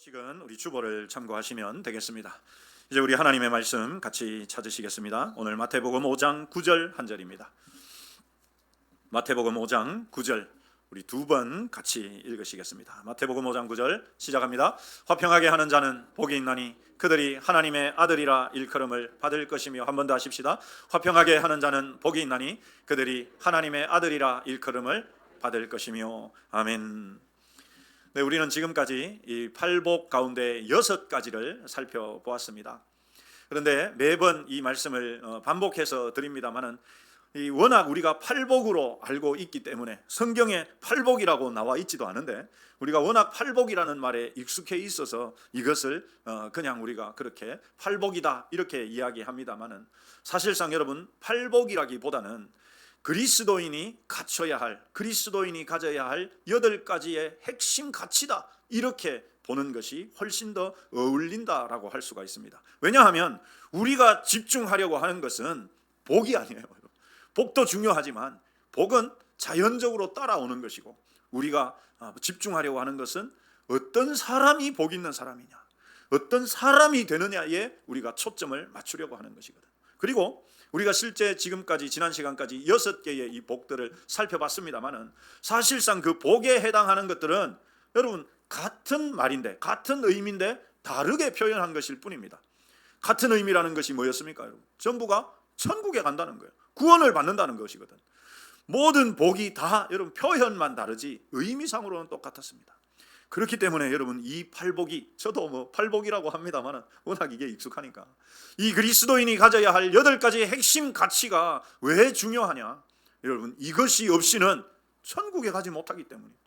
식은 우리 주보를 참고하시면 되겠습니다. 이제 우리 하나님의 말씀 같이 찾으시겠습니다. 오늘 마태복음 5장 9절 한 절입니다. 마태복음 5장 9절 우리 두 번 같이 읽으시겠습니다. 마태복음 5장 9절 시작합니다. 화평하게 하는 자는 복이 있나니 그들이 하나님의 아들이라 일컬음을 받을 것이며. 한 번 더 하십시다. 화평하게 하는 자는 복이 있나니 그들이 하나님의 아들이라 일컬음을 받을 것이며. 아멘. 네, 우리는 지금까지 이 팔복 가운데 6가지를 살펴보았습니다. 그런데 매번 이 말씀을 반복해서 드립니다만은 워낙 우리가 팔복으로 알고 있기 때문에 성경에 팔복이라고 나와 있지도 않은데 우리가 워낙 팔복이라는 말에 익숙해 있어서 이것을 그냥 우리가 그렇게 팔복이다 이렇게 이야기합니다만은 사실상 여러분 팔복이라기보다는 그리스도인이 갖춰야 할, 그리스도인이 가져야 할 8가지의 핵심 가치다 이렇게 보는 것이 훨씬 더 어울린다라고 할 수가 있습니다. 왜냐하면 우리가 집중하려고 하는 것은 복이 아니에요. 복도 중요하지만 복은 자연적으로 따라오는 것이고 우리가 집중하려고 하는 것은 어떤 사람이 복 있는 사람이냐, 어떤 사람이 되느냐에 우리가 초점을 맞추려고 하는 것이거든. 그리고 우리가 실제 지금까지 지난 시간까지 6개의 이 복들을 살펴봤습니다만은 사실상 그 복에 해당하는 것들은 여러분 같은 말인데 같은 의미인데 다르게 표현한 것일 뿐입니다. 같은 의미라는 것이 뭐였습니까? 여러분? 전부가 천국에 간다는 거예요. 구원을 받는다는 것이거든. 모든 복이 다 여러분 표현만 다르지 의미상으로는 똑같았습니다. 그렇기 때문에 여러분 이 팔복이, 저도 팔복이라고 합니다만 워낙 이게 익숙하니까 이 그리스도인이 가져야 할 8가지의 핵심 가치가 왜 중요하냐, 여러분 이것이 없이는 천국에 가지 못하기 때문이에요.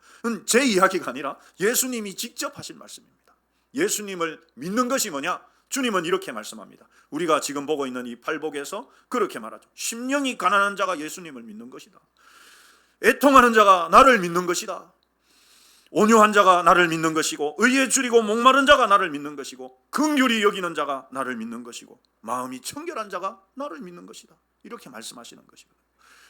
제 이야기가 아니라 예수님이 직접 하신 말씀입니다. 예수님을 믿는 것이 뭐냐? 주님은 이렇게 말씀합니다. 우리가 지금 보고 있는 이 팔복에서 그렇게 말하죠. 심령이 가난한 자가 예수님을 믿는 것이다. 애통하는 자가 나를 믿는 것이다. 온유한 자가 나를 믿는 것이고 의에 줄이고 목마른 자가 나를 믿는 것이고 긍휼히 여기는 자가 나를 믿는 것이고 마음이 청결한 자가 나를 믿는 것이다. 이렇게 말씀하시는 것이거든요.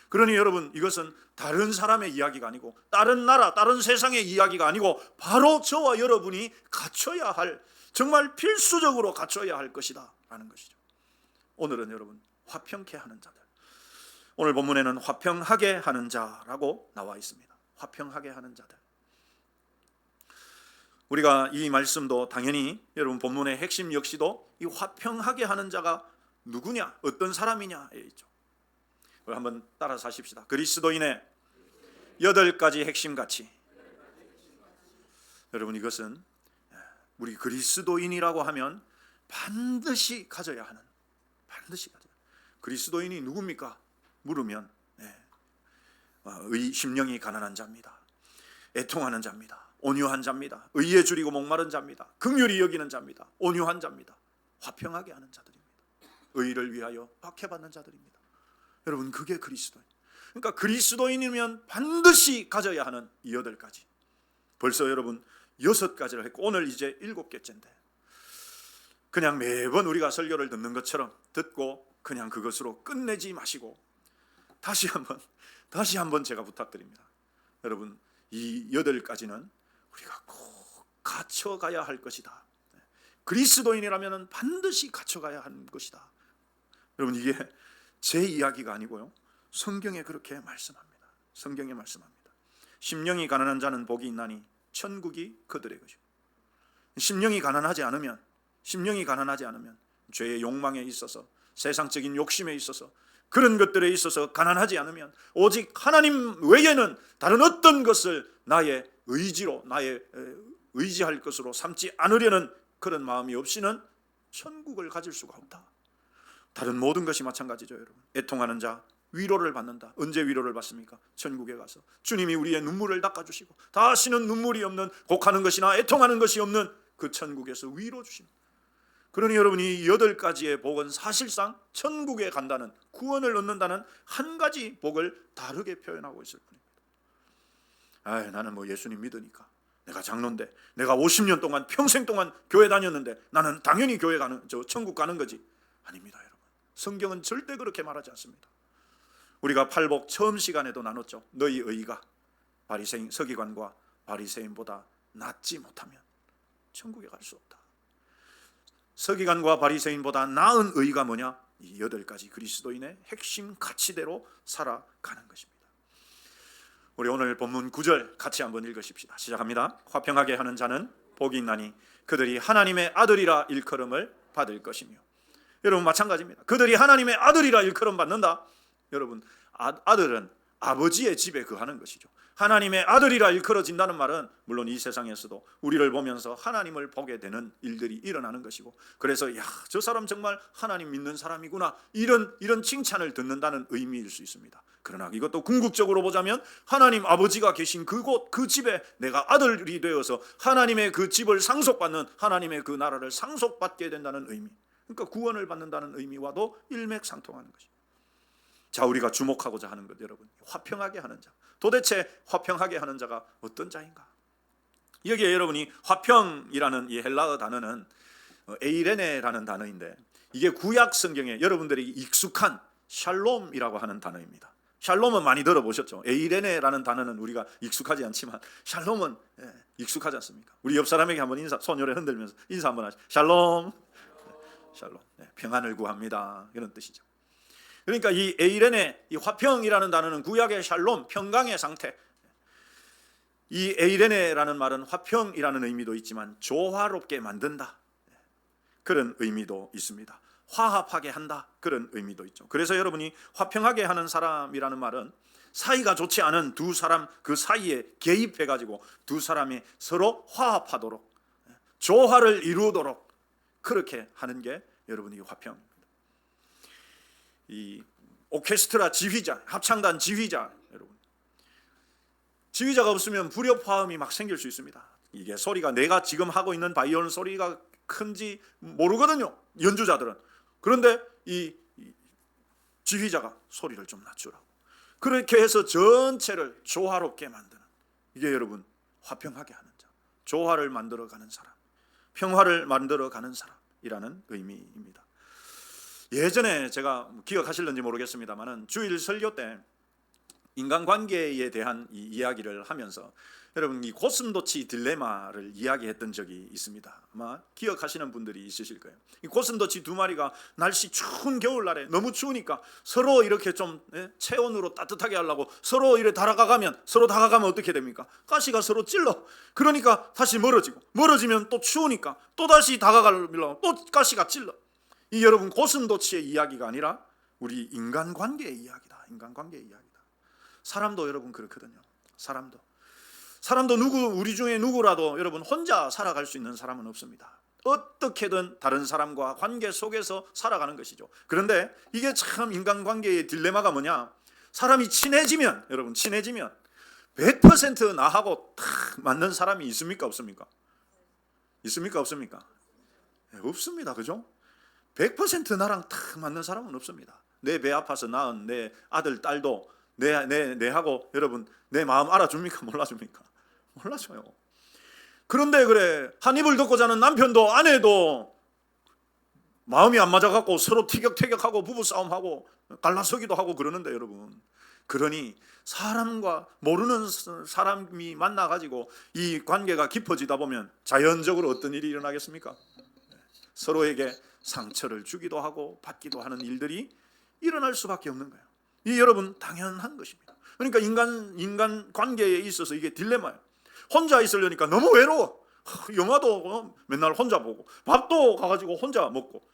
그러니 여러분 이것은 다른 사람의 이야기가 아니고 다른 나라, 다른 세상의 이야기가 아니고 바로 저와 여러분이 갖춰야 할, 정말 필수적으로 갖춰야 할 것이다 라는 것이죠. 오늘은 여러분 화평케 하는 자들, 오늘 본문에는 화평하게 하는 자라고 나와 있습니다. 화평하게 하는 자들. 우리가 이 말씀도 당연히 여러분 본문의 핵심 역시도 이 화평하게 하는 자가 누구냐, 어떤 사람이냐에 있죠. 한번 따라서 하십시다. 그리스도인의 8가지 핵심 가치. 여러분 이것은 우리 그리스도인이라고 하면 반드시 가져야 하는, 반드시 가져야. 그리스도인이 누굽니까? 물으면 심령이 가난한 자입니다. 애통하는 자입니다. 온유한 자입니다. 의에 줄이고 목마른 자입니다. 긍휼히 여기는 자입니다. 온유한 자입니다. 화평하게 하는 자들입니다. 의를 위하여 박해받는 자들입니다. 여러분 그게 그리스도인. 그러니까 그리스도인이면 반드시 가져야 하는 이 8가지. 벌써 여러분 6가지를 했고 오늘 이제 7개째인데 그냥 매번 우리가 설교를 듣는 것처럼 듣고 그냥 그것으로 끝내지 마시고 다시 한번 제가 부탁드립니다. 여러분 이 8가지는 우리가 꼭 갖춰가야 할 것이다. 그리스도인이라면 반드시 갖춰가야 하는 것이다. 여러분 이게 제 이야기가 아니고요. 성경에 그렇게 말씀합니다. 성경에 말씀합니다. 심령이 가난한 자는 복이 있나니 천국이 그들의 것이고. 심령이 가난하지 않으면 죄의 욕망에 있어서, 세상적인 욕심에 있어서, 그런 것들에 있어서 가난하지 않으면, 오직 하나님 외에는 다른 어떤 것을 나의 의지로, 나의 의지할 것으로 삼지 않으려는 그런 마음이 없이는 천국을 가질 수가 없다. 다른 모든 것이 마찬가지죠. 여러분 애통하는 자 위로를 받는다. 언제 위로를 받습니까? 천국에 가서 주님이 우리의 눈물을 닦아주시고 다시는 눈물이 없는, 곡하는 것이나 애통하는 것이 없는 그 천국에서 위로 주십니다. 그러니 여러분 이 8가지의 복은 사실상 천국에 간다는, 구원을 얻는다는 한 가지 복을 다르게 표현하고 있을 뿐입니다. 나는 예수님 믿으니까, 내가 장로인데, 내가 50년 동안 평생 동안 교회 다녔는데 나는 당연히 천국 가는 거지. 아닙니다. 여러분 성경은 절대 그렇게 말하지 않습니다. 우리가 팔복 처음 시간에도 나눴죠. 너희 의가 바리새인, 서기관과 바리새인보다 낫지 못하면 천국에 갈 수 없다. 서기관과 바리새인보다 나은 의가 뭐냐? 이 8가지 그리스도인의 핵심 가치대로 살아가는 것입니다. 우리 오늘 본문 9절 같이 한번 읽으십시다. 시작합니다. 화평하게 하는 자는 복이 있나니 그들이 하나님의 아들이라 일컬음을 받을 것이며. 여러분 마찬가지입니다. 그들이 하나님의 아들이라 일컬음 받는다. 여러분 아들은 아버지의 집에 거하는 것이죠. 하나님의 아들이라 일컬어진다는 말은 물론 이 세상에서도 우리를 보면서 하나님을 보게 되는 일들이 일어나는 것이고, 그래서 야, 저 사람 정말 하나님 믿는 사람이구나, 이런 칭찬을 듣는다는 의미일 수 있습니다. 그러나 이것도 궁극적으로 보자면 하나님 아버지가 계신 그곳 그 집에 내가 아들이 되어서 하나님의 그 집을 상속받는, 하나님의 그 나라를 상속받게 된다는 의미, 그러니까 구원을 받는다는 의미와도 일맥상통하는 것입니다. 자, 우리가 주목하고자 하는 것, 여러분, 화평하게 하는 자. 도대체 화평하게 하는 자가 어떤 자인가? 여기에 여러분이 화평이라는 이 헬라어 단어는 에이레네라는 단어인데, 이게 구약 성경에 여러분들이 익숙한 샬롬이라고 하는 단어입니다. 샬롬은 많이 들어보셨죠? 에이레네라는 단어는 우리가 익숙하지 않지만 샬롬은 익숙하지 않습니까? 우리 옆 사람에게 한번 손을 흔들면서 인사 한번 하시죠. 샬롬. 샬롬. 평안을 구합니다. 이런 뜻이죠. 그러니까 이 에이레네, 이 화평이라는 단어는 구약의 샬롬, 평강의 상태. 이 에이레네라는 말은 화평이라는 의미도 있지만 조화롭게 만든다, 그런 의미도 있습니다. 화합하게 한다, 그런 의미도 있죠. 그래서 여러분이 화평하게 하는 사람이라는 말은 사이가 좋지 않은 두 사람 그 사이에 개입해가지고 두 사람이 서로 화합하도록, 조화를 이루도록 그렇게 하는 게 여러분이 화평입니다. 이 오케스트라 지휘자, 합창단 지휘자, 여러분, 지휘자가 없으면 불협화음이 막 생길 수 있습니다. 이게 소리가 내가 지금 하고 있는 바이올린 소리가 큰지 모르거든요, 연주자들은. 그런데 이 지휘자가 소리를 좀 낮추라고, 그렇게 해서 전체를 조화롭게 만드는, 이게 여러분 화평하게 하는 자, 조화를 만들어가는 사람, 평화를 만들어가는 사람이라는 의미입니다. 예전에 제가 기억하실는지 모르겠습니다만 주일 설교 때 인간관계에 대한 이 이야기를 하면서 여러분 이 고슴도치 딜레마를 이야기했던 적이 있습니다. 아마 기억하시는 분들이 있으실 거예요. 이 고슴도치 두 마리가 날씨 추운 겨울날에 너무 추우니까 서로 이렇게 좀 체온으로 따뜻하게 하려고 서로 이렇게 다가가면 어떻게 됩니까? 가시가 서로 찔러. 그러니까 다시 멀어지면 또 추우니까 또 다시 다가가려고 또 가시가 찔러. 이 여러분 고슴도치의 이야기가 아니라 우리 인간관계의 이야기다. 인간관계의 이야기다. 사람도 여러분 그렇거든요. 사람도 우리 중에 누구라도 여러분 혼자 살아갈 수 있는 사람은 없습니다. 어떻게든 다른 사람과 관계 속에서 살아가는 것이죠. 그런데 이게 참 인간관계의 딜레마가 뭐냐? 사람이 친해지면 100% 나하고 딱 맞는 사람이 있습니까? 없습니까? 없습니까? 네, 없습니다. 그죠? 100% 나랑 딱 맞는 사람은 없습니다. 내 배 아파서 낳은 내 아들, 딸도 내하고 여러분 내 마음 알아줍니까? 몰라줍니까? 몰라줘요. 그런데 그래, 한 입을 덮고 자는 남편도 아내도 마음이 안 맞아갖고 서로 티격태격하고 부부싸움하고 갈라서기도 하고 그러는데 여러분, 그러니 사람과 모르는 사람이 만나가지고 이 관계가 깊어지다 보면 자연적으로 어떤 일이 일어나겠습니까? 서로에게 상처를 주기도 하고 받기도 하는 일들이 일어날 수밖에 없는 거예요. 이 여러분 당연한 것입니다. 그러니까 인간 관계에 있어서 이게 딜레마예요. 혼자 있으려니까 너무 외로워. 영화도 맨날 혼자 보고, 밥도 가가지고 혼자 먹고,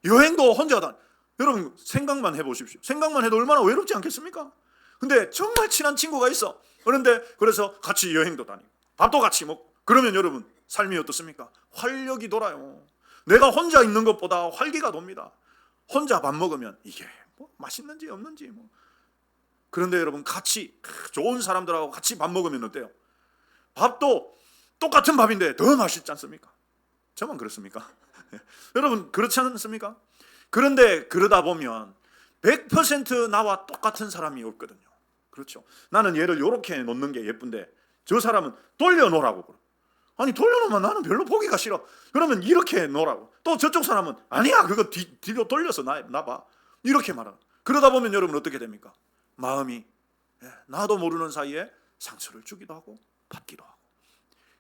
여행도 혼자 다녀. 여러분 생각만 해보십시오. 생각만 해도 얼마나 외롭지 않겠습니까? 근데 정말 친한 친구가 있어. 그래서 같이 여행도 다니고 밥도 같이 먹고, 그러면 여러분 삶이 어떻습니까? 활력이 돌아요. 내가 혼자 있는 것보다 활기가 돕니다. 혼자 밥 먹으면 이게 뭐 맛있는지 없는지 뭐. 그런데 여러분 같이 좋은 사람들하고 같이 밥 먹으면 어때요? 밥도 똑같은 밥인데 더 맛있지 않습니까? 저만 그렇습니까? 여러분 그렇지 않습니까? 그런데 그러다 보면 100% 나와 똑같은 사람이 없거든요. 그렇죠? 나는 얘를 이렇게 놓는 게 예쁜데 저 사람은 돌려놓으라고 그래. 아니 돌려놓으면 나는 별로 보기가 싫어. 그러면 이렇게 놓으라고. 또 저쪽 사람은 아니야, 그거 뒤로 돌려서 놔봐, 이렇게 말하고. 그러다 보면 여러분 어떻게 됩니까? 마음이 나도 모르는 사이에 상처를 주기도 하고 받기도 하고.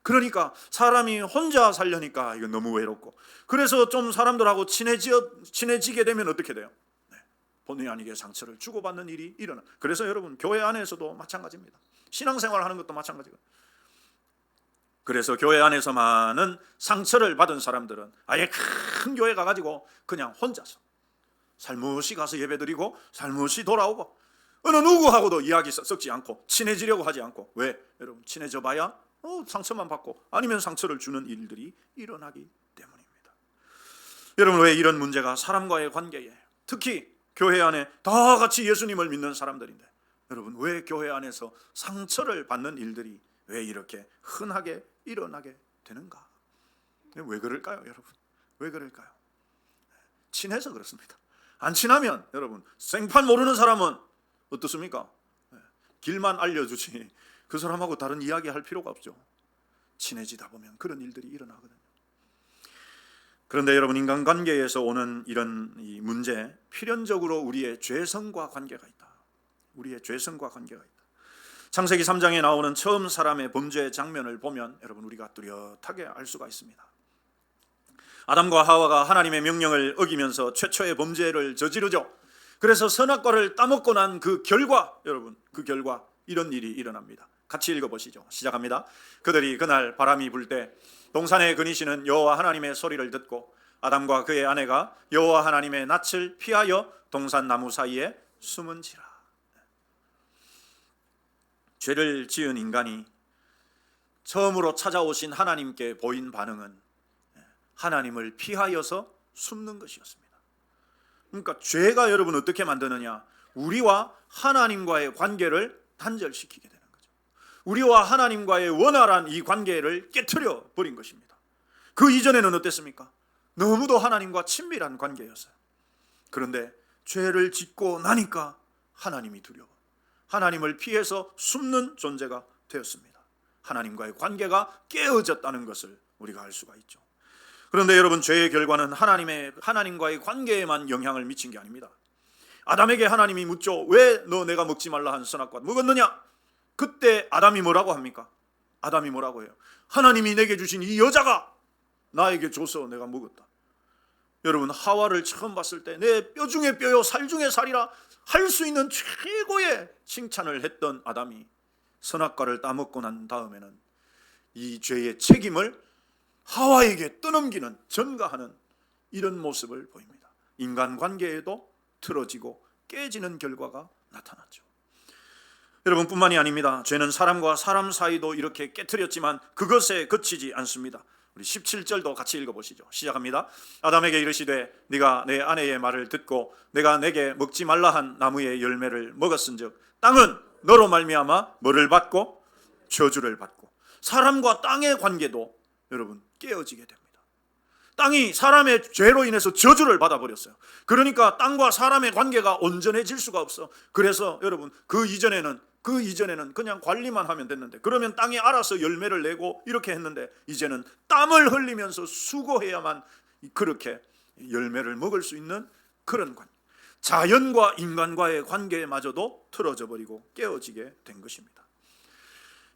그러니까 사람이 혼자 살려니까 이건 너무 외롭고, 그래서 좀 사람들하고 친해지게 되면 어떻게 돼요? 본의 아니게 상처를 주고받는 일이 일어나. 그래서 여러분, 교회 안에서도 마찬가지입니다. 신앙생활 하는 것도 마찬가지고. 그래서 교회 안에서만은 상처를 받은 사람들은 아예 큰 교회 가가지고 그냥 혼자서 살며시 가서 예배드리고 살며시 돌아오고, 어느 누구하고도 이야기 섞지 않고 친해지려고 하지 않고. 왜? 여러분, 친해져 봐야 상처만 받고 아니면 상처를 주는 일들이 일어나기 때문입니다. 여러분, 왜 이런 문제가 사람과의 관계에, 특히 교회 안에 다 같이 예수님을 믿는 사람들인데, 여러분, 왜 교회 안에서 상처를 받는 일들이 왜 이렇게 흔하게 일어나게 되는가? 왜 그럴까요, 여러분? 왜 그럴까요? 친해서 그렇습니다. 안 친하면, 여러분, 생판 모르는 사람은 어떻습니까? 길만 알려주지 그 사람하고 다른 이야기 할 필요가 없죠. 친해지다 보면 그런 일들이 일어나거든요. 그런데 여러분, 인간관계에서 오는 이런 이 문제, 필연적으로 우리의 죄성과 관계가 있다. 우리의 죄성과 관계가 있다. 창세기 3장에 나오는 처음 사람의 범죄 장면을 보면 여러분, 우리가 뚜렷하게 알 수가 있습니다. 아담과 하와가 하나님의 명령을 어기면서 최초의 범죄를 저지르죠. 그래서 선악과를 따먹고 난 그 결과, 여러분, 그 결과 이런 일이 일어납니다. 같이 읽어보시죠. 시작합니다. 그들이 그날 바람이 불 때 동산에 거니시는 여호와 하나님의 소리를 듣고 아담과 그의 아내가 여호와 하나님의 낯을 피하여 동산 나무 사이에 숨은지라. 죄를 지은 인간이 처음으로 찾아오신 하나님께 보인 반응은 하나님을 피하여서 숨는 것이었습니다. 그러니까 죄가 여러분 어떻게 만드느냐? 우리와 하나님과의 관계를 단절시키게 되는 거죠. 우리와 하나님과의 원활한 이 관계를 깨트려 버린 것입니다. 그 이전에는 어땠습니까? 너무도 하나님과 친밀한 관계였어요. 그런데 죄를 짓고 나니까 하나님이 두려워, 하나님을 피해서 숨는 존재가 되었습니다. 하나님과의 관계가 깨어졌다는 것을 우리가 알 수가 있죠. 그런데 여러분, 죄의 결과는 하나님과의 관계에만 영향을 미친 게 아닙니다. 아담에게 하나님이 묻죠. 왜 너 내가 먹지 말라 한 선악과 먹었느냐? 그때 아담이 뭐라고 합니까? 아담이 뭐라고 해요? 하나님이 내게 주신 이 여자가 나에게 줘서 내가 먹었다. 여러분, 하와를 처음 봤을 때 내 뼈 중에 뼈요 살 중에 살이라 할 수 있는 최고의 칭찬을 했던 아담이 선악과를 따먹고 난 다음에는 이 죄의 책임을 하와에게 떠넘기는, 전가하는 이런 모습을 보입니다. 인간관계에도 틀어지고 깨지는 결과가 나타났죠. 여러분, 뿐만이 아닙니다. 죄는 사람과 사람 사이도 이렇게 깨트렸지만 그것에 그치지 않습니다. 우리 17절도 같이 읽어보시죠. 시작합니다. 아담에게 이르시되 네가 내 아내의 말을 듣고 내가 내게 먹지 말라 한 나무의 열매를 먹었은즉 땅은 너로 말미암아 뭐를 받고? 저주를 받고. 사람과 땅의 관계도 여러분 깨어지게 됩니다. 땅이 사람의 죄로 인해서 저주를 받아버렸어요. 그러니까 땅과 사람의 관계가 온전해질 수가 없어. 그래서 여러분, 그 이전에는 그냥 관리만 하면 됐는데, 그러면 땅이 알아서 열매를 내고 이렇게 했는데, 이제는 땀을 흘리면서 수고해야만 그렇게 열매를 먹을 수 있는 그런 관계, 자연과 인간과의 관계마저도 틀어져 버리고 깨어지게 된 것입니다.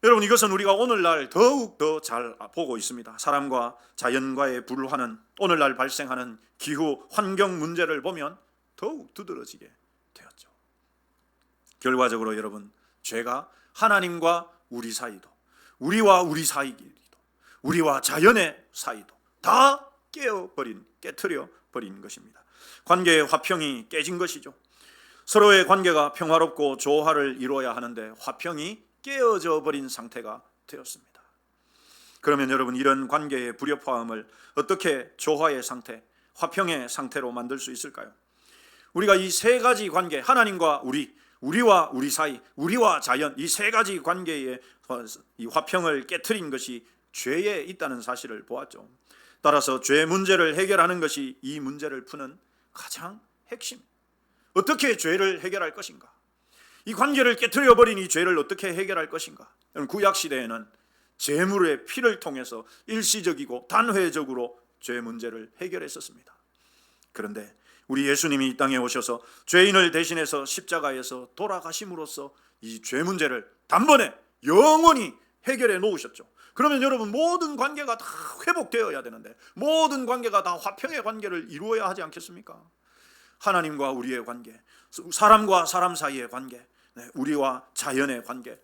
여러분, 이것은 우리가 오늘날 더욱 더 잘 보고 있습니다. 사람과 자연과의 불화는 오늘날 발생하는 기후 환경 문제를 보면 더욱 두드러지게 되었죠. 결과적으로 여러분, 죄가 하나님과 우리 사이도, 우리와 우리 사이도, 우리와 자연의 사이도 다 깨트려 버린 것입니다. 관계의 화평이 깨진 것이죠. 서로의 관계가 평화롭고 조화를 이루어야 하는데 화평이 깨어져 버린 상태가 되었습니다. 그러면 여러분, 이런 관계의 불협화음을 어떻게 조화의 상태, 화평의 상태로 만들 수 있을까요? 우리가 이 세 가지 관계, 하나님과 우리와 우리 사이, 우리와 자연, 이 세 가지 관계의 이 화평을 깨트린 것이 죄에 있다는 사실을 보았죠. 따라서 죄 문제를 해결하는 것이 이 문제를 푸는 가장 핵심. 어떻게 죄를 해결할 것인가? 이 관계를 깨트려버린 이 죄를 어떻게 해결할 것인가? 구약 시대에는 제물의 피를 통해서 일시적이고 단회적으로 죄 문제를 해결했었습니다. 그런데 우리 예수님이 이 땅에 오셔서 죄인을 대신해서 십자가에서 돌아가심으로써 이 죄 문제를 단번에 영원히 해결해 놓으셨죠. 그러면 여러분 모든 관계가 다 회복되어야 되는데, 모든 관계가 다 화평의 관계를 이루어야 하지 않겠습니까? 하나님과 우리의 관계, 사람과 사람 사이의 관계, 우리와 자연의 관계.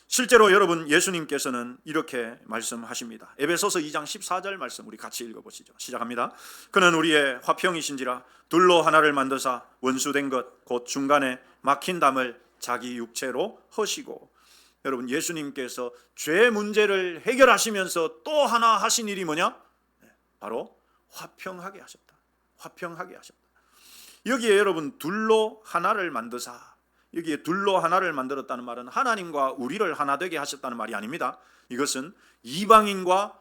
실제로 여러분 예수님께서는 이렇게 말씀하십니다. 에베소서 2장 14절 말씀 우리 같이 읽어보시죠. 시작합니다. 그는 우리의 화평이신지라 둘로 하나를 만드사 원수된 것 곧 중간에 막힌 담을 자기 육체로 허시고. 여러분 예수님께서 죄 문제를 해결하시면서 또 하나 하신 일이 뭐냐? 바로 화평하게 하셨다. 화평하게 하셨다. 여기에 여러분 둘로 하나를 만드사, 여기에 둘로 하나를 만들었다는 말은 하나님과 우리를 하나 되게 하셨다는 말이 아닙니다. 이것은 이방인과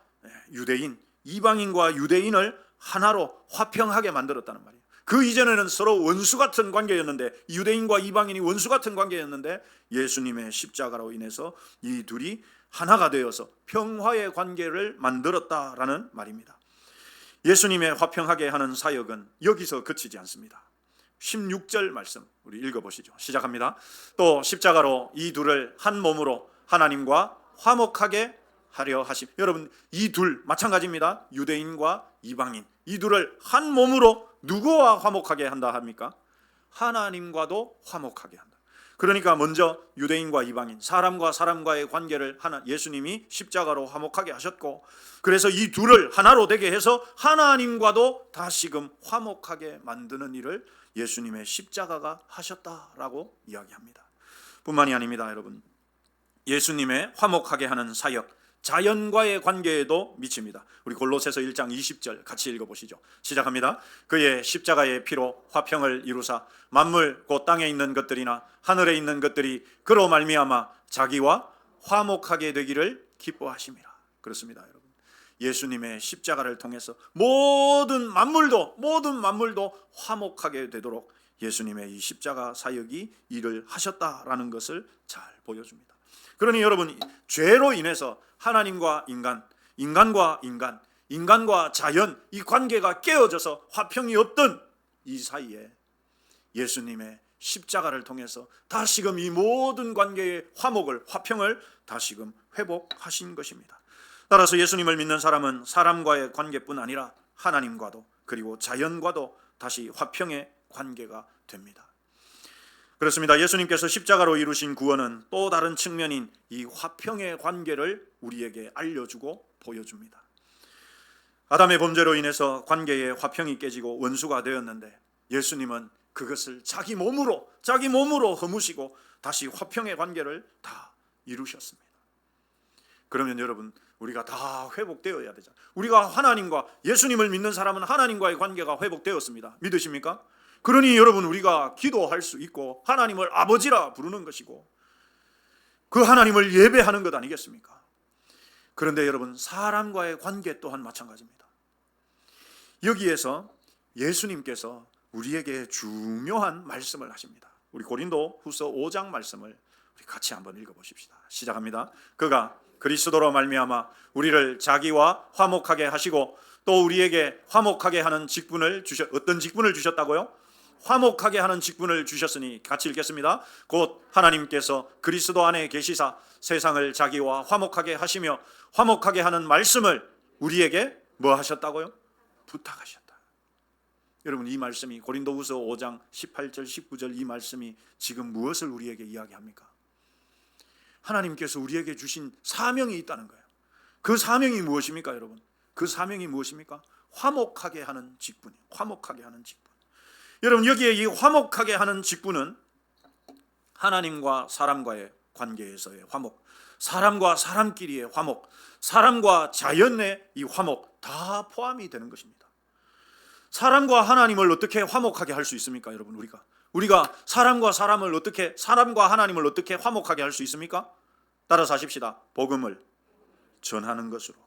유대인, 이방인과 유대인을 하나로 화평하게 만들었다는 말이에요. 그 이전에는 서로 원수 같은 관계였는데, 유대인과 이방인이 원수 같은 관계였는데 예수님의 십자가로 인해서 이 둘이 하나가 되어서 평화의 관계를 만들었다라는 말입니다. 예수님의 화평하게 하는 사역은 여기서 그치지 않습니다. 16절 말씀 우리 읽어보시죠. 시작합니다. 또 십자가로 이 둘을 한 몸으로 하나님과 화목하게 하려 하심. 여러분 이 둘 마찬가지입니다. 유대인과 이방인, 이 둘을 한 몸으로 누구와 화목하게 한다 합니까? 하나님과도 화목하게 한다. 그러니까 먼저 유대인과 이방인, 사람과 사람과의 관계를 예수님이 십자가로 화목하게 하셨고, 그래서 이 둘을 하나로 되게 해서 하나님과도 다시금 화목하게 만드는 일을 예수님의 십자가가 하셨다라고 이야기합니다. 뿐만이 아닙니다. 여러분 예수님의 화목하게 하는 사역, 자연과의 관계에도 미칩니다. 우리 골로새서 1장 20절 같이 읽어보시죠. 시작합니다. 그의 십자가의 피로 화평을 이루사 만물 곧 땅에 있는 것들이나 하늘에 있는 것들이 그로 말미암아 자기와 화목하게 되기를 기뻐하심이라. 그렇습니다. 여러분 예수님의 십자가를 통해서 모든 만물도 화목하게 되도록 예수님의 이 십자가 사역이 일을 하셨다라는 것을 잘 보여줍니다. 그러니 여러분 죄로 인해서 하나님과 인간, 인간과 인간, 인간과 자연, 이 관계가 깨어져서 화평이 없던 이 사이에 예수님의 십자가를 통해서 다시금 이 모든 관계의 화평을 다시금 회복하신 것입니다. 따라서 예수님을 믿는 사람은 사람과의 관계뿐 아니라 하나님과도 그리고 자연과도 다시 화평의 관계가 됩니다. 그렇습니다. 예수님께서 십자가로 이루신 구원은 또 다른 측면인 이 화평의 관계를 우리에게 알려주고 보여줍니다. 아담의 범죄로 인해서 관계의 화평이 깨지고 원수가 되었는데 예수님은 그것을 자기 몸으로 허무시고 다시 화평의 관계를 다 이루셨습니다. 그러면 여러분 우리가 다 회복되어야 되잖아요. 우리가 하나님과, 예수님을 믿는 사람은 하나님과의 관계가 회복되었습니다. 믿으십니까? 그러니 여러분 우리가 기도할 수 있고 하나님을 아버지라 부르는 것이고 그 하나님을 예배하는 것 아니겠습니까? 그런데 여러분 사람과의 관계 또한 마찬가지입니다. 여기에서 예수님께서 우리에게 중요한 말씀을 하십니다. 우리 고린도 후서 5장 말씀을 우리 같이 한번 읽어보십시다. 시작합니다. 그가 그리스도로 말미암아 우리를 자기와 화목하게 하시고 또 우리에게 화목하게 하는 직분을 어떤 직분을 주셨다고요? 화목하게 하는 직분을 주셨으니, 같이 읽겠습니다. 곧 하나님께서 그리스도 안에 계시사 세상을 자기와 화목하게 하시며 화목하게 하는 말씀을 우리에게 뭐 하셨다고요? 부탁하셨다. 여러분 이 말씀이 고린도후서 5장 18절 19절 이 말씀이 지금 무엇을 우리에게 이야기합니까? 하나님께서 우리에게 주신 사명이 있다는 거예요. 그 사명이 무엇입니까 여러분? 그 사명이 무엇입니까? 화목하게 하는 직분. 화목하게 하는 직분. 여러분 여기에 이 화목하게 하는 직분은 하나님과 사람과의 관계에서의 화목, 사람과 사람끼리의 화목, 사람과 자연의 이 화목 다 포함이 되는 것입니다. 사람과 하나님을 어떻게 화목하게 할 수 있습니까 여러분? 우리가 사람과 하나님을 어떻게 화목하게 할 수 있습니까? 따라서 하십시다. 복음을 전하는 것으로.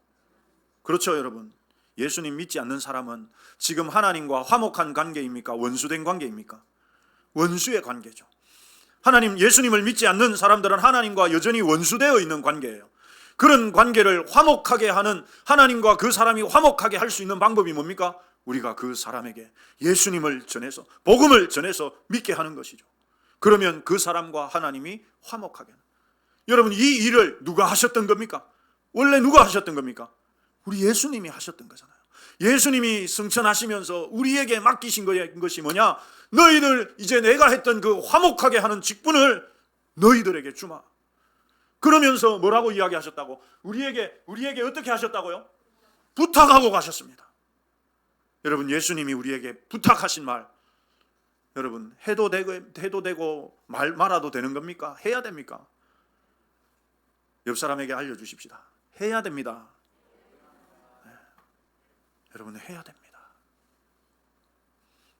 그렇죠 여러분. 예수님 믿지 않는 사람은 지금 하나님과 화목한 관계입니까? 원수된 관계입니까? 원수의 관계죠. 예수님을 믿지 않는 사람들은 하나님과 여전히 원수되어 있는 관계예요. 그런 관계를 화목하게 하는, 하나님과 그 사람이 화목하게 할 수 있는 방법이 뭡니까? 우리가 그 사람에게 예수님을 전해서, 복음을 전해서 믿게 하는 것이죠. 그러면 그 사람과 하나님이 화목하게 하는. 여러분 이 일을 누가 하셨던 겁니까? 원래 누가 하셨던 겁니까? 우리 예수님이 하셨던 거잖아요. 예수님이 승천하시면서 우리에게 맡기신 것이 뭐냐? 너희들 이제 내가 했던 그 화목하게 하는 직분을 너희들에게 주마. 그러면서 뭐라고 이야기하셨다고? 우리에게 어떻게 하셨다고요? 부탁하고 가셨습니다. 여러분, 예수님이 우리에게 부탁하신 말, 여러분 해도 되고 말아도 되는 겁니까? 해야 됩니까? 옆 사람에게 알려주십시다. 해야 됩니다. 네. 여러분, 해야 됩니다.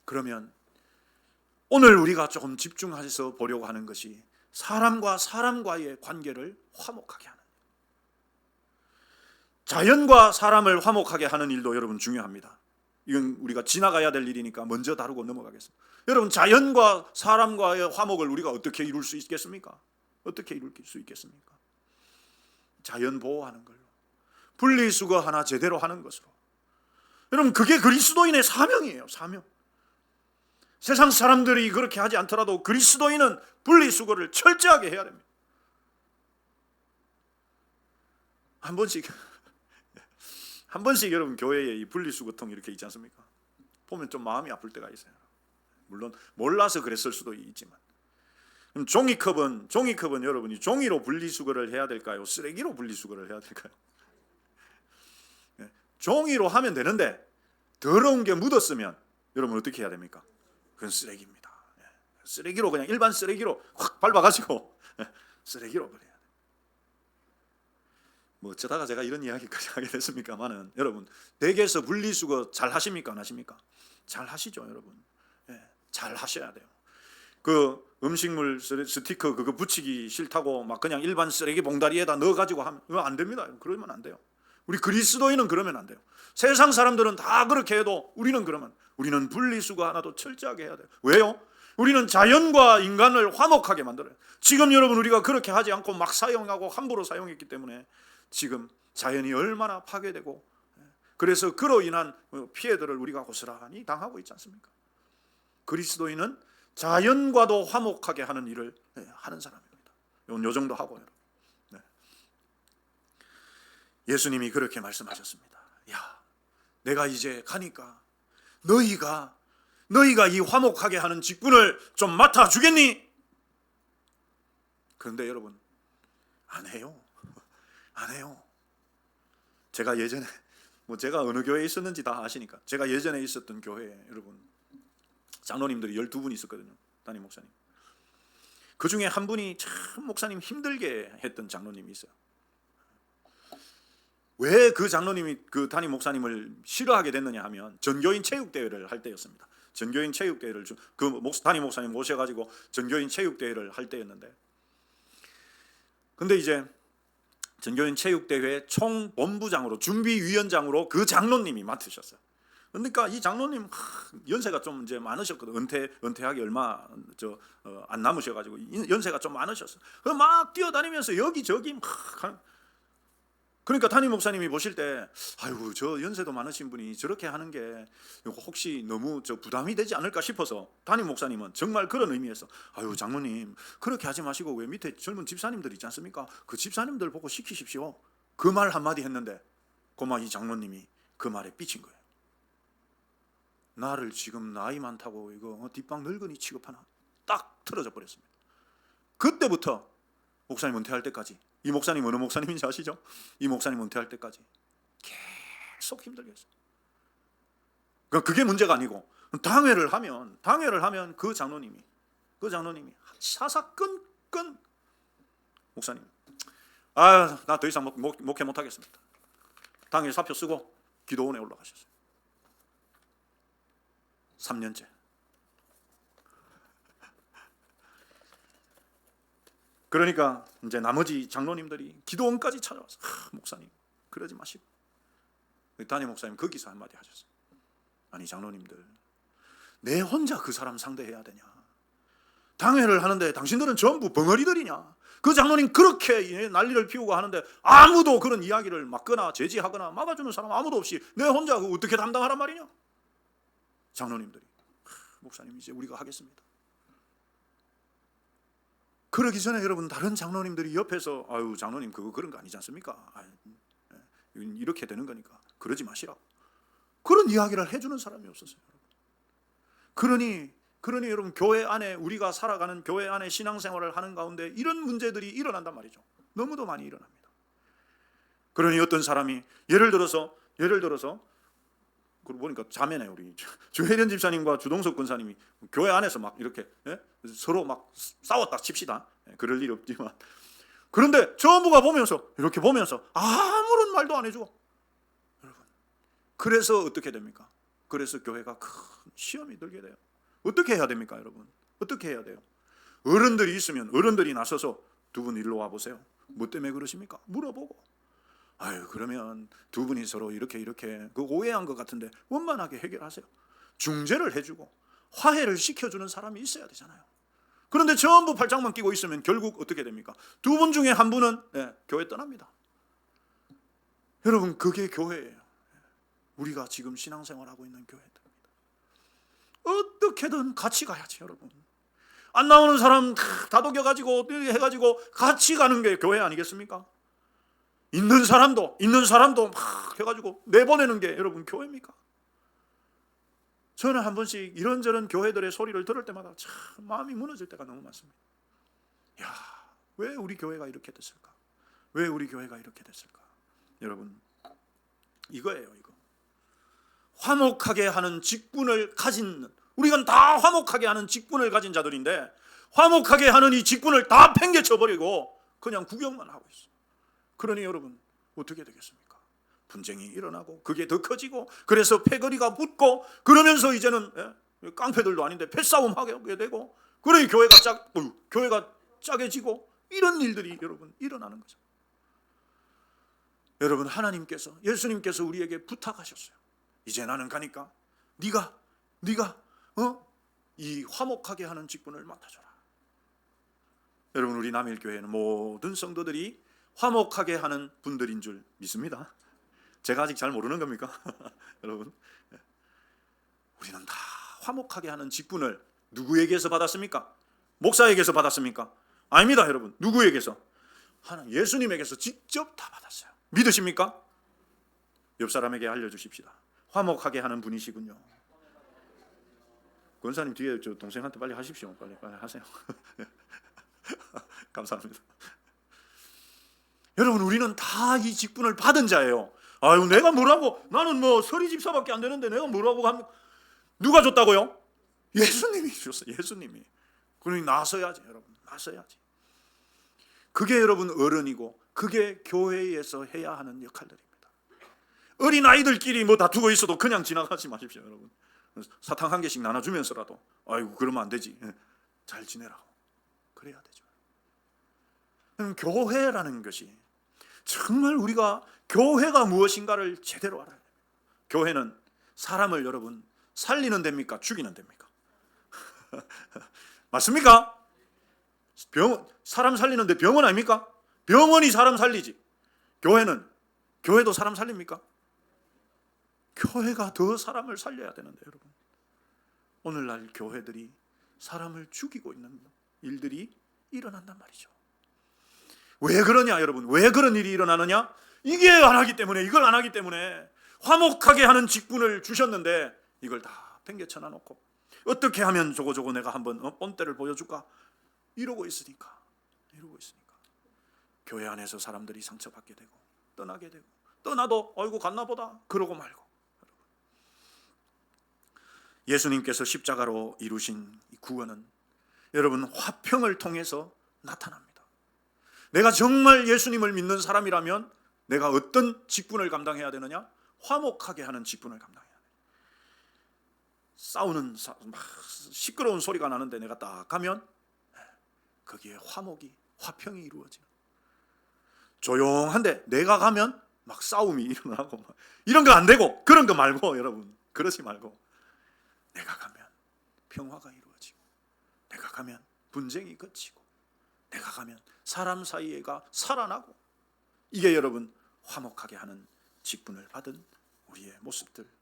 그러면 오늘 우리가 조금 집중해서 보려고 하는 것이 사람과 사람과의 관계를 화목하게 하는, 자연과 사람을 화목하게 하는 일도 여러분 중요합니다. 이건 우리가 지나가야 될 일이니까 먼저 다루고 넘어가겠습니다. 여러분, 자연과 사람과의 화목을 우리가 어떻게 이룰 수 있겠습니까? 어떻게 이룰 수 있겠습니까? 자연 보호하는 걸로, 분리수거 하나 제대로 하는 것으로. 여러분, 그게 그리스도인의 사명이에요. 사명. 세상 사람들이 그렇게 하지 않더라도 그리스도인은 분리수거를 철저하게 해야 됩니다. 한 번씩 여러분 교회에 이 분리수거통 이렇게 있지 않습니까? 보면 좀 마음이 아플 때가 있어요. 물론 몰라서 그랬을 수도 있지만. 그럼 종이컵은 여러분이 종이로 분리수거를 해야 될까요? 쓰레기로 분리수거를 해야 될까요? 종이로 하면 되는데 더러운 게 묻었으면 여러분 어떻게 해야 됩니까? 그건 쓰레기입니다. 쓰레기로, 그냥 일반 쓰레기로 확 밟아가지고 쓰레기로 버려야 돼요. 뭐 어쩌다가 제가 이런 이야기까지 하게 됐습니까만은, 여러분 댁에서 분리수거 잘 하십니까? 안 하십니까? 잘 하시죠, 여러분. 잘 하셔야 돼요. 그 음식물 스티커 그거 붙이기 싫다고 막 그냥 일반 쓰레기 봉다리에다 넣어가지고 하면 안 됩니다. 그러면 안 돼요. 우리 그리스도인은 그러면 안 돼요. 세상 사람들은 다 그렇게 해도 우리는 분리수거 하나도 철저하게 해야 돼요. 왜요? 우리는 자연과 인간을 화목하게 만들어요. 지금 여러분 우리가 그렇게 하지 않고 막 사용하고 함부로 사용했기 때문에 지금 자연이 얼마나 파괴되고, 그래서 그로 인한 피해들을 우리가 고스란히 당하고 있지 않습니까? 그리스도인은 자연과도 화목하게 하는 일을 하는 사람입니다. 요 정도 하고, 여러분. 네. 예수님이 그렇게 말씀하셨습니다. 야, 내가 이제 가니까 너희가 이 화목하게 하는 직분을 좀 맡아주겠니? 그런데 여러분 안 해요. 안 해요. 제가 예전에 제가 어느 교회에 있었는지 다 아시니까, 제가 예전에 있었던 교회에 여러분 장로님들이 12분 있었거든요. 담임 목사님. 그 중에 한 분이 참 목사님 힘들게 했던 장로님이 있어요. 왜 그 장로님이 그 담임 목사님을 싫어하게 됐느냐 하면, 전교인 체육대회를 할 때였습니다. 전교인 체육대회를 담임 목사님 모셔가지고 전교인 체육대회를 할 때였는데, 근데 이제 전교인 체육대회 총본부장으로, 준비위원장으로 그 장로님이 맡으셨어요. 그러니까 이 장로님 연세가 좀 이제 많으셨거든. 은퇴하기 얼마 안 남으셔가지고 연세가 좀 많으셨어요. 막 뛰어다니면서 여기저기 막 그러니까 담임 목사님이 보실 때, 아이고 저 연세도 많으신 분이 저렇게 하는 게 혹시 너무 부담이 되지 않을까 싶어서, 담임 목사님은 정말 그런 의미에서, 아유 장로님 그렇게 하지 마시고 왜 밑에 젊은 집사님들 있지 않습니까? 그 집사님들 보고 시키십시오. 그 말 한마디 했는데 고마 이 장로님이 그 말에 삐친 거예요. 나를 지금 나이 많다고 이거 뒷방 늙은이 취급하나? 딱 틀어져 버렸습니다. 그때부터 목사님 은퇴할 때까지, 이 목사님 어느 목사님인지 아시죠? 이 목사님 은퇴할 때까지 계속 힘들게 했어요. 그게 문제가 아니고, 당회를 하면 그 장로님이 사사건건 목사님, 나 더 이상 목회 못하겠습니다. 당회 사표 쓰고 기도원에 올라가셨어요. 3년째. 그러니까 이제 나머지 장로님들이 기도원까지 찾아와서, 목사님 그러지 마시고. 담임 목사님 거기서 한마디 하셨어요. 아니 장로님들, 내 혼자 그 사람 상대해야 되냐? 당회를 하는데 당신들은 전부 벙어리들이냐? 그 장로님 그렇게 난리를 피우고 하는데 아무도 그런 이야기를 막거나 제지하거나 막아주는 사람 아무도 없이 내 혼자 그거 어떻게 담당하란 말이냐? 장로님들이, 목사님 이제 우리가 하겠습니다. 그러기 전에 여러분 다른 장로님들이 옆에서, 아유 장로님 그거 그런 거 아니지 않습니까? 이렇게 되는 거니까 그러지 마시라고. 그런 이야기를 해주는 사람이 없었어요. 그러니 여러분, 교회 안에, 우리가 살아가는 교회 안에 신앙생활을 하는 가운데 이런 문제들이 일어난단 말이죠. 너무도 많이 일어납니다. 그러니 어떤 사람이 예를 들어서 그러고 보니까 자매네, 우리 주혜련 집사님과 주동석 권사님이 교회 안에서 막 이렇게 서로 막 싸웠다 칩시다. 그럴 일이 없지만, 그런데 전부가 이렇게 보면서 아무런 말도 안 해주고, 여러분, 그래서 어떻게 됩니까? 그래서 교회가 큰 시험이 들게 돼요. 어떻게 해야 됩니까, 여러분? 어떻게 해야 돼요? 어른들이 있으면 어른들이 나서서 두 분 일로 와보세요. 뭐 때문에 그러십니까? 물어보고, 아유, 그러면 두 분이 서로 이렇게 그 오해한 것 같은데 원만하게 해결하세요. 중재를 해주고 화해를 시켜주는 사람이 있어야 되잖아요. 그런데 전부 팔짱만 끼고 있으면 결국 어떻게 됩니까? 두 분 중에 한 분은 교회 떠납니다. 여러분, 그게 교회예요. 우리가 지금 신앙생활하고 있는 교회들입니다. 어떻게든 같이 가야지, 여러분. 안 나오는 사람 다독여가지고 해가지고 같이 가는 게 교회 아니겠습니까? 있는 사람도 막 해가지고 내보내는 게 여러분 교회입니까? 저는 한 번씩 이런저런 교회들의 소리를 들을 때마다 참 마음이 무너질 때가 너무 많습니다. 야, 왜 우리 교회가 이렇게 됐을까? 왜 우리 교회가 이렇게 됐을까? 여러분, 이거예요, 이거. 화목하게 하는 직분을 가진, 우리가 다 화목하게 하는 직분을 가진 자들인데, 화목하게 하는 이 직분을 다 팽개쳐버리고 그냥 구경만 하고 있어요. 그러니 여러분, 어떻게 되겠습니까? 분쟁이 일어나고 그게 더 커지고, 그래서 패거리가 붙고, 그러면서 이제는 깡패들도 아닌데 패싸움 하게 되고, 그러니 교회가 짜게지고, 이런 일들이 여러분 일어나는 거죠. 여러분, 하나님께서, 예수님께서 우리에게 부탁하셨어요. 이제 나는 가니까 네가 이 화목하게 하는 직분을 맡아줘라. 여러분, 우리 남일교회는 모든 성도들이 화목하게 하는 분들인 줄 믿습니다. 제가 아직 잘 모르는 겁니까? 여러분, 우리는 다 화목하게 하는 직분을 누구에게서 받았습니까? 목사에게서 받았습니까? 아닙니다, 여러분. 누구에게서? 하나님, 예수님에게서 직접 다 받았어요. 믿으십니까? 옆 사람에게 알려주십시다. 화목하게 하는 분이시군요. 권사님 뒤에 저 동생한테 빨리 하십시오. 빨리 하세요. 감사합니다. 여러분, 우리는 다 이 직분을 받은 자예요. 아유, 내가 뭐라고, 나는 뭐 서리 집사밖에 안 되는데 내가 뭐라고 합니까? 누가 줬다고요? 예수님이 주셨어요. 예수님이. 그러니 나서야지, 여러분. 나서야지. 그게 여러분 어른이고, 그게 교회에서 해야 하는 역할들입니다. 어린 아이들끼리 뭐 다투고 있어도 그냥 지나가지 마십시오, 여러분. 사탕 한 개씩 나눠주면서라도, 아이고 그러면 안 되지, 잘 지내라고 그래야 되죠. 교회라는 것이 정말, 우리가 교회가 무엇인가를 제대로 알아야 돼요. 교회는 사람을 여러분 살리는 데입니까? 죽이는 데입니까? 맞습니까? 사람 살리는데 병원 아닙니까? 병원이 사람 살리지. 교회도 사람 살립니까? 교회가 더 사람을 살려야 되는데, 여러분, 오늘날 교회들이 사람을 죽이고 있는 일들이 일어난단 말이죠. 왜 그러냐, 여러분? 왜 그런 일이 일어나느냐? 이게 안 하기 때문에, 이걸 안 하기 때문에. 화목하게 하는 직분을 주셨는데 이걸 다 팽개쳐 놔놓고 어떻게 하면 저거 내가 한번 본때를 보여줄까? 이러고 있으니까 교회 안에서 사람들이 상처받게 되고 떠나게 되고, 떠나도 아이고 갔나 보다 그러고 말고. 예수님께서 십자가로 이루신 이 구원은 여러분 화평을 통해서 나타납니다. 내가 정말 예수님을 믿는 사람이라면 내가 어떤 직분을 감당해야 되느냐? 화목하게 하는 직분을 감당해야 돼. 싸우는 막 시끄러운 소리가 나는데 내가 딱 가면 거기에 화평이 이루어져요. 조용한데 내가 가면 막 싸움이 일어나고 막 이런 거 안 되고, 그런 거 말고, 여러분 그러지 말고, 내가 가면 평화가 이루어지고, 내가 가면 분쟁이 그치고, 내가 가면 사람 사이가 살아나고, 이게 여러분 화목하게 하는 직분을 받은 우리의 모습들입니다.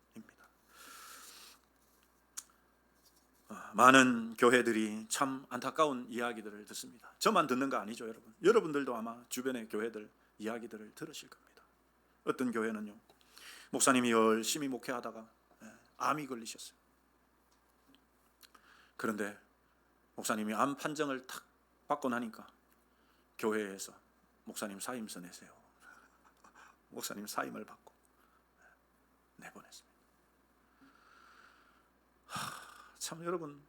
많은 교회들이 참 안타까운 이야기들을 듣습니다. 저만 듣는 거 아니죠, 여러분. 여러분들도 아마 주변의 교회들 이야기들을 들으실 겁니다. 어떤 교회는요, 목사님이 열심히 목회하다가 암이 걸리셨어요. 그런데 목사님이 암 판정을 탁 받고 나니까 교회에서 목사님 사임서 내세요. 목사님 사임을 받고 내보냈습니다. 참 여러분,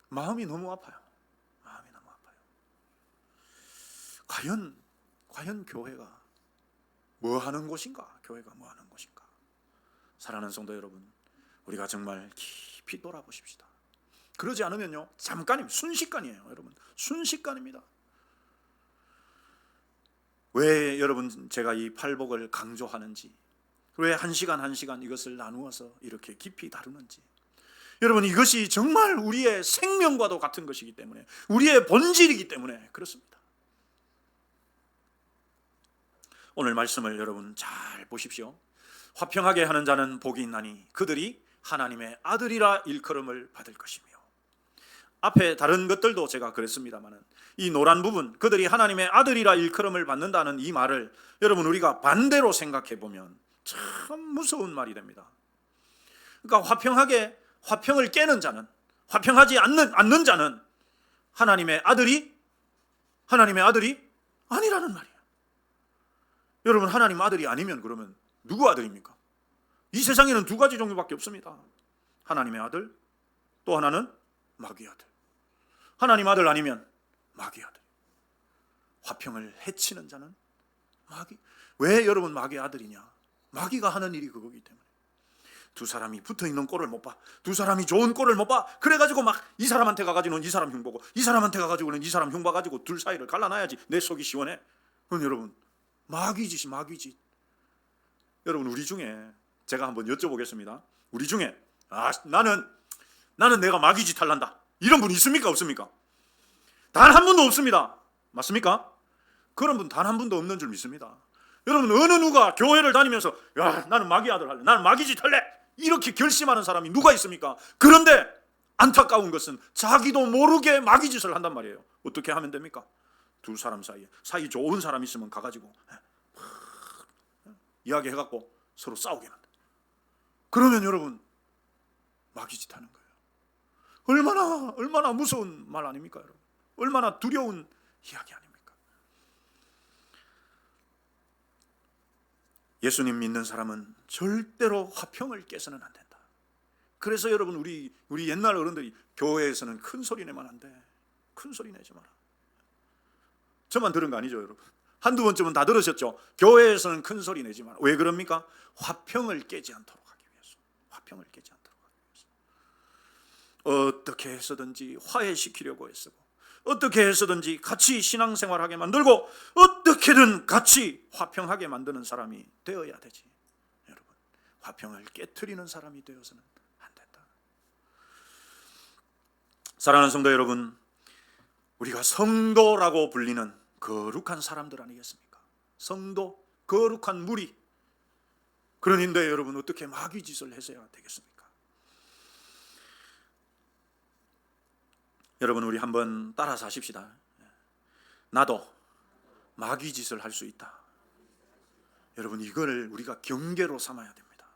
마음이 너무 아파요. 마음이 너무 아파요. 과연 교회가 뭐 하는 곳인가? 교회가 뭐 하는 곳인가? 사랑하는 성도 여러분, 우리가 정말 깊이 돌아보십시다. 그러지 않으면요, 잠깐이면 순식간이에요. 여러분, 순식간입니다. 왜 여러분 제가 이 팔복을 강조하는지, 왜 한 시간 이것을 나누어서 이렇게 깊이 다루는지, 여러분, 이것이 정말 우리의 생명과도 같은 것이기 때문에, 우리의 본질이기 때문에 그렇습니다. 오늘 말씀을 여러분 잘 보십시오. 화평하게 하는 자는 복이 있나니 그들이 하나님의 아들이라 일컬음을 받을 것이며, 앞에 다른 것들도 제가 그랬습니다마는 이 노란 부분, 그들이 하나님의 아들이라 일컬음을 받는다는 이 말을 여러분 우리가 반대로 생각해 보면 참 무서운 말이 됩니다. 그러니까 화평을 깨는 자는, 화평하지 않는 자는 하나님의 아들이 아니라는 말이에요. 여러분, 하나님 아들이 아니면 그러면 누구 아들입니까? 이 세상에는 두 가지 종류밖에 없습니다. 하나님의 아들, 또 하나는 마귀 아들. 하나님 아들 아니면 마귀 아들. 화평을 해치는 자는 마귀. 왜 여러분 마귀 아들이냐? 마귀가 하는 일이 그거기 때문에. 두 사람이 붙어있는 꼴을 못 봐. 두 사람이 좋은 꼴을 못 봐. 그래가지고 막 이 사람한테 가가지고는 이 사람 흉보고, 이 사람한테 가가지고는 이 사람 흉봐가지고 둘 사이를 갈라놔야지 내 속이 시원해. 그건 여러분 마귀짓이 마귀짓. 여러분, 우리 중에 제가 한번 여쭤보겠습니다. 우리 중에 나는 내가 마귀짓 할란다, 이런 분 있습니까? 없습니까? 단 한 분도 없습니다. 맞습니까? 그런 분 단 한 분도 없는 줄 믿습니다. 여러분, 어느 누가 교회를 다니면서 나는 마귀 아들 할래, 나는 마귀짓 할래, 이렇게 결심하는 사람이 누가 있습니까? 그런데 안타까운 것은 자기도 모르게 마귀짓을 한단 말이에요. 어떻게 하면 됩니까? 두 사람 사이 좋은 사람 있으면 가가지고 이야기해갖고 서로 싸우게 한다. 그러면 여러분 마귀짓 하는 거예요. 얼마나 무서운 말 아닙니까, 여러분? 얼마나 두려운 이야기 아닙니까? 예수님 믿는 사람은 절대로 화평을 깨서는 안 된다. 그래서 여러분, 우리 옛날 어른들이 교회에서는 큰 소리 내면 안 돼. 큰 소리 내지 마라. 저만 들은 거 아니죠, 여러분? 한두 번쯤은 다 들으셨죠? 교회에서는 큰 소리 내지 마라. 왜 그럽니까? 화평을 깨지 않도록 하기 위해서. 화평을 깨지 않도록 하기 위해서. 어떻게 해서든지 화해시키려고 애쓰고, 어떻게 해서든지 같이 신앙생활하게 만들고, 어떻게든 같이 화평하게 만드는 사람이 되어야 되지. 여러분, 화평을 깨트리는 사람이 되어서는 안 된다. 사랑하는 성도 여러분, 우리가 성도라고 불리는 거룩한 사람들 아니겠습니까? 성도, 거룩한 무리. 그런데 여러분, 어떻게 마귀짓을 해서야 되겠습니까? 여러분, 우리 한번 따라 사십시다. 나도 마귀짓을 할 수 있다. 여러분, 이걸 우리가 경계로 삼아야 됩니다.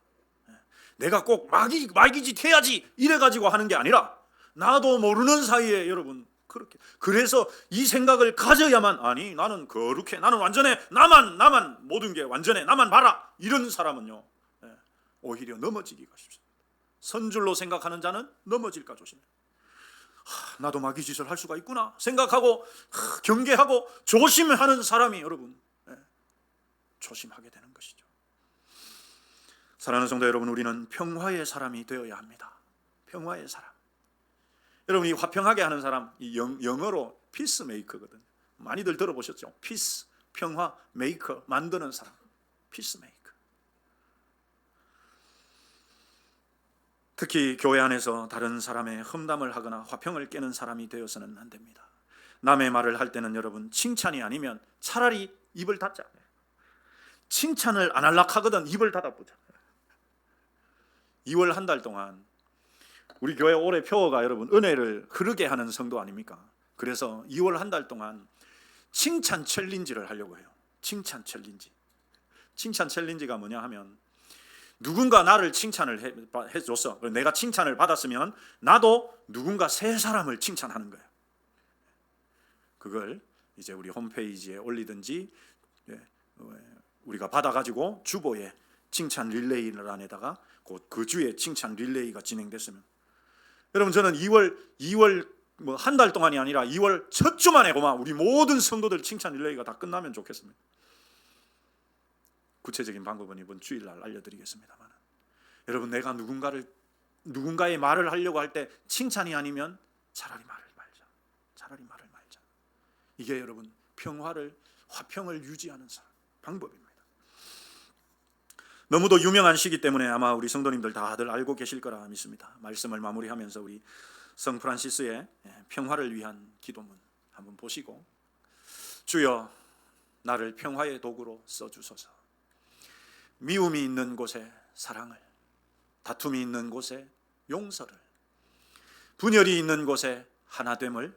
내가 꼭 마귀짓 해야지 이래가지고 하는 게 아니라, 나도 모르는 사이에 여러분 그렇게, 그래서 이 생각을 가져야만, 아니 나는 거룩해, 나는 완전해, 나만 모든 게 완전해, 나만 봐라, 이런 사람은요 오히려 넘어지기가 쉽습니다. 선줄로 생각하는 자는 넘어질까 조심해. 나도 마귀짓을 할 수가 있구나 생각하고 경계하고 조심하는 사람이 여러분 조심하게 되는 것이죠. 사랑하는 성도 여러분, 우리는 평화의 사람이 되어야 합니다. 평화의 사람. 여러분, 이 화평하게 하는 사람, 이 영어로 피스메이커거든요. 많이들 들어보셨죠? 피스, 평화, 메이커, 만드는 사람, 피스메이커. 특히 교회 안에서 다른 사람의 험담을 하거나 화평을 깨는 사람이 되어서는 안 됩니다. 남의 말을 할 때는 여러분, 칭찬이 아니면 차라리 입을 닫자. 칭찬을 안 하려고 하거든 입을 닫아보자. 2월 한 달 동안 우리 교회 올해 표어가 여러분 은혜를 흐르게 하는 성도 아닙니까? 그래서 2월 한 달 동안 칭찬 챌린지를 하려고 해요. 칭찬 챌린지. 칭찬 챌린지가 뭐냐 하면 누군가 나를 칭찬을 해줬어. 내가 칭찬을 받았으면 나도 누군가 세 사람을 칭찬하는 거예요. 그걸 이제 우리 홈페이지에 올리든지 우리가 받아가지고 주보에 칭찬 릴레이란에다가 그 주에 칭찬 릴레이가 진행됐으면, 여러분 저는 2월 뭐 한 달 동안이 아니라 2월 첫 주 만에 고마 우리 모든 성도들 칭찬 릴레이가 다 끝나면 좋겠습니다. 구체적인 방법은 이번 주일날 알려드리겠습니다만, 여러분 내가 누군가의 말을 하려고 할 때 칭찬이 아니면 차라리 말을 말자. 이게 여러분 화평을 유지하는 방법입니다. 너무도 유명한 시기 때문에 아마 우리 성도님들 다들 알고 계실 거라 믿습니다. 말씀을 마무리하면서 우리 성 프란시스의 평화를 위한 기도문 한번 보시고, 주여 나를 평화의 도구로 써주소서. 미움이 있는 곳에 사랑을, 다툼이 있는 곳에 용서를, 분열이 있는 곳에 하나됨을,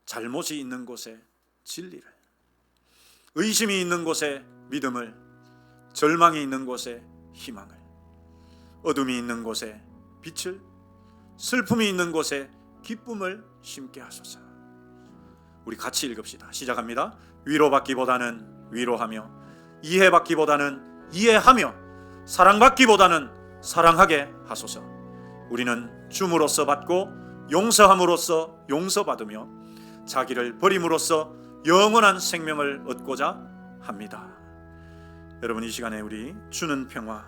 잘못이 있는 곳에 진리를, 의심이 있는 곳에 믿음을, 절망이 있는 곳에 희망을, 어둠이 있는 곳에 빛을, 슬픔이 있는 곳에 기쁨을 심게 하소서. 우리 같이 읽읍시다. 시작합니다. 위로받기보다는 위로하며, 이해받기보다는 이해하며, 사랑받기보다는 사랑하게 하소서. 우리는 줌으로써 받고 용서함으로써 용서받으며 자기를 버림으로써 영원한 생명을 얻고자 합니다. 여러분 이 시간에 우리 주는 평화,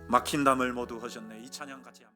막힌 담을 모두 허셨네 이 찬양 같이 합니다.